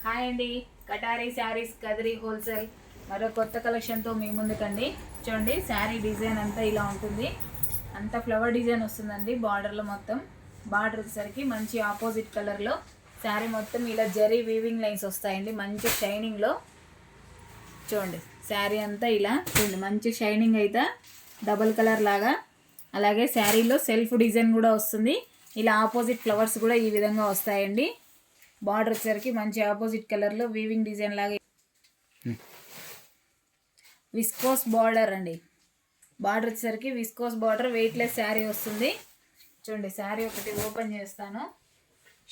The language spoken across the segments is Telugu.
హాయ్ అండి, కటారీ శారీస్ కదిరి హోల్సేల్ మరో కొత్త కలెక్షన్తో మీ ముందుకండి. చూడండి, శారీ డిజైన్ అంతా ఇలా ఉంటుంది. అంతా ఫ్లవర్ డిజైన్ వస్తుందండి. బార్డర్లో మొత్తం బార్డర్ వచ్చేసరికి మంచి ఆపోజిట్ కలర్లో శారీ మొత్తం ఇలా జరీ వీవింగ్ లైన్స్ వస్తాయండి. మంచి షైనింగ్లో చూడండి, శారీ అంతా ఇలా చూడండి, మంచి షైనింగ్ అయితే డబల్ కలర్ లాగా. అలాగే శారీలో సెల్ఫ్ డిజైన్ కూడా వస్తుంది. ఇలా ఆపోజిట్ ఫ్లవర్స్ కూడా ఈ విధంగా వస్తాయండి. బార్డర్ వచ్చేసరికి మంచి ఆపోజిట్ కలర్లో వీవింగ్ డిజైన్ లాగా విస్కోస్ బార్డర్ అండి. బార్డర్ వచ్చేసరికి విస్కోస్ బార్డర్, వెయిట్లెస్ శారీ వస్తుంది. చూడండి, శారీ ఒకటి ఓపెన్ చేస్తాను.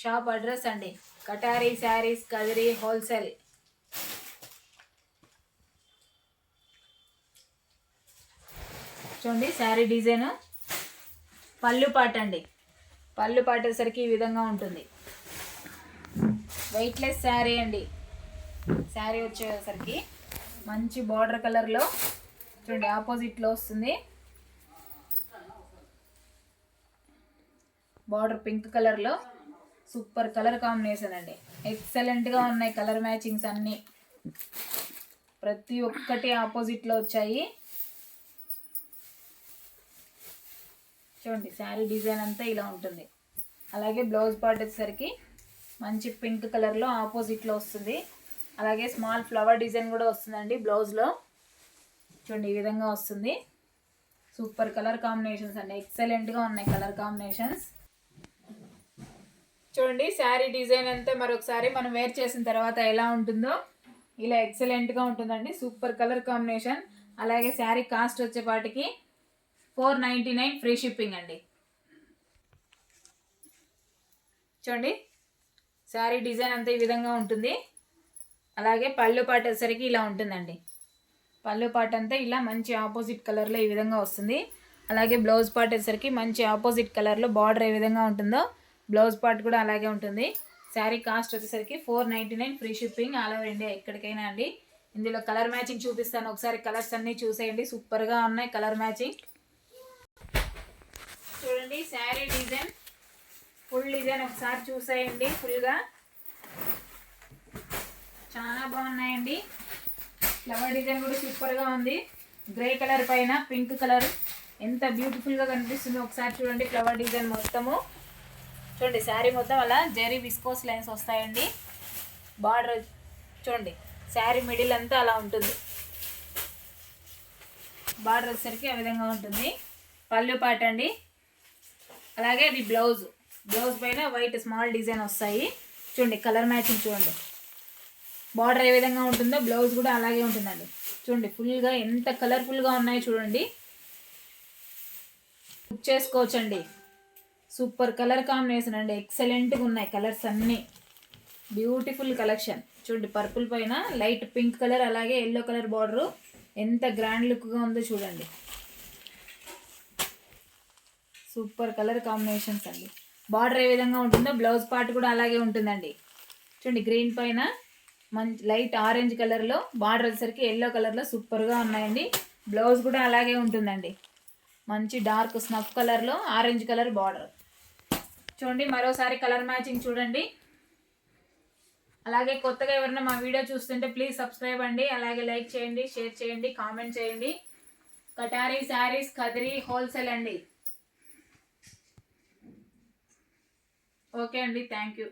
షాప్ అడ్రస్ అండి, కటారీ శారీస్ కదిరి హోల్సేల్. చూడండి, శారీ డిజైన్ పళ్ళు పాట అండి. పళ్ళు పాట వచ్చేసరికి ఈ విధంగా ఉంటుంది. వెయిట్లెస్ శారీ అండి. శారీ వచ్చేసరికి మంచి బార్డర్ కలర్లో చూడండి, ఆపోజిట్లో వస్తుంది. బార్డర్ పింక్ కలర్లో సూపర్ కలర్ కాంబినేషన్ అండి. ఎక్సలెంట్గా ఉన్నాయి కలర్ మ్యాచింగ్స్ అన్నీ. ప్రతి ఒక్కటి ఆపోజిట్లో వచ్చాయి. చూడండి, శారీ డిజైన్ అంతా ఇలా ఉంటుంది. అలాగే బ్లౌజ్ పార్ట్ వచ్చేసరికి మంచి పింక్ కలర్లో ఆపోజిట్లో వస్తుంది. అలాగే స్మాల్ ఫ్లవర్ డిజైన్ కూడా వస్తుందండి బ్లౌజ్లో. చూడండి, ఈ విధంగా వస్తుంది. సూపర్ కలర్ కాంబినేషన్స్ అండి, ఎక్సలెంట్గా ఉన్నాయి కలర్ కాంబినేషన్స్. చూడండి, శారీ డిజైన్ అంతా మరొకసారి మనం వేర్ చేసిన తర్వాత ఎలా ఉంటుందో ఇలా ఎక్సలెంట్గా ఉంటుందండి. Super colour combination. అలాగే శారీ కాస్ట్ వచ్చేపాటికి 499 ఫ్రీ షిప్పింగ్ అండి. చూడండి, శారీ డిజైన్ అంతా ఈ విధంగా ఉంటుంది. అలాగే పళ్ళు పాట వచ్చేసరికి ఇలా ఉంటుందండి. పళ్ళు పాట అంతా ఇలా మంచి ఆపోజిట్ కలర్లో ఈ విధంగా వస్తుంది. అలాగే బ్లౌజ్ పార్ట్ వచ్చేసరికి మంచి ఆపోజిట్ కలర్లో బార్డర్ ఏ విధంగా ఉంటుందో బ్లౌజ్ పార్ట్ కూడా అలాగే ఉంటుంది. శారీ కాస్ట్ వచ్చేసరికి 499 free shipping all over India, ఎక్కడికైనా అండి. ఇందులో కలర్ మ్యాచింగ్ చూపిస్తాను, ఒకసారి కలర్స్ అన్నీ చూసేయండి. సూపర్గా ఉన్నాయి కలర్ మ్యాచింగ్. చూడండి, శారీ డిజైన్ ఫుల్ డిజైన్ ఒకసారి చూసేయండి. ఫుల్గా చాలా బాగున్నాయండి. ఫ్లవర్ డిజైన్ కూడా సూపర్గా ఉంది. గ్రే కలర్ పైన పింక్ కలర్ ఎంత బ్యూటిఫుల్గా కనిపిస్తుందో ఒకసారి చూడండి. ఫ్లవర్ డిజైన్ మొత్తము చూడండి, శారీ మొత్తం అలా జరీ విస్కోస్ లైన్స్ వస్తాయండి. బార్డర్ చూడండి, శారీ మిడిల్ అంతా అలా ఉంటుంది. బార్డర్ వచ్చేసరికి ఆ విధంగా ఉంటుంది. పళ్ళు పాట అండి. అలాగే అది బ్లౌజ్ పైన వైట్ స్మాల్ డిజైన్ వస్తాయి. చూడండి, కలర్ మ్యాచింగ్ చూడండి. బార్డర్ ఏ విధంగా ఉంటుందో బ్లౌజ్ కూడా అలాగే ఉంటుందండి. చూడండి, ఫుల్గా ఎంత కలర్ఫుల్గా ఉన్నాయి చూడండి. బుక్ చేసుకోవచ్చండి. సూపర్ కలర్ కాంబినేషన్ అండి, ఎక్సలెంట్గా ఉన్నాయి కలర్స్ అన్నీ. Beautiful collection. చూడండి, పర్పుల్ పైన లైట్ పింక్ కలర్, అలాగే ఎల్లో కలర్ బార్డరు ఎంత గ్రాండ్ లుక్గా ఉందో చూడండి. సూపర్ కలర్ కాంబినేషన్స్ అండి. బార్డర్ ఏ విధంగా ఉంటుందో బ్లౌజ్ పార్ట్ కూడా అలాగే ఉంటుందండి. చూడండి, గ్రీన్ పైన మంచి లైట్ ఆరెంజ్ కలర్లో బార్డర్ వచ్చేసరికి ఎల్లో కలర్లో సూపర్గా ఉన్నాయండి. బ్లౌజ్ కూడా అలాగే ఉంటుందండి. మంచి డార్క్ స్నఫ్ కలర్లో ఆరెంజ్ కలర్ బార్డర్. చూడండి, మరోసారి కలర్ మ్యాచింగ్ చూడండి. అలాగే కొత్తగా ఎవరైనా మా వీడియో చూస్తుంటే ప్లీజ్ సబ్స్క్రైబ్ అండి. అలాగే లైక్ చేయండి, షేర్ చేయండి, కామెంట్ చేయండి. కటారీ శారీస్ కదిరి హోల్సేల్ అండి. ఓకే అండి, థ్యాంక్ యూ.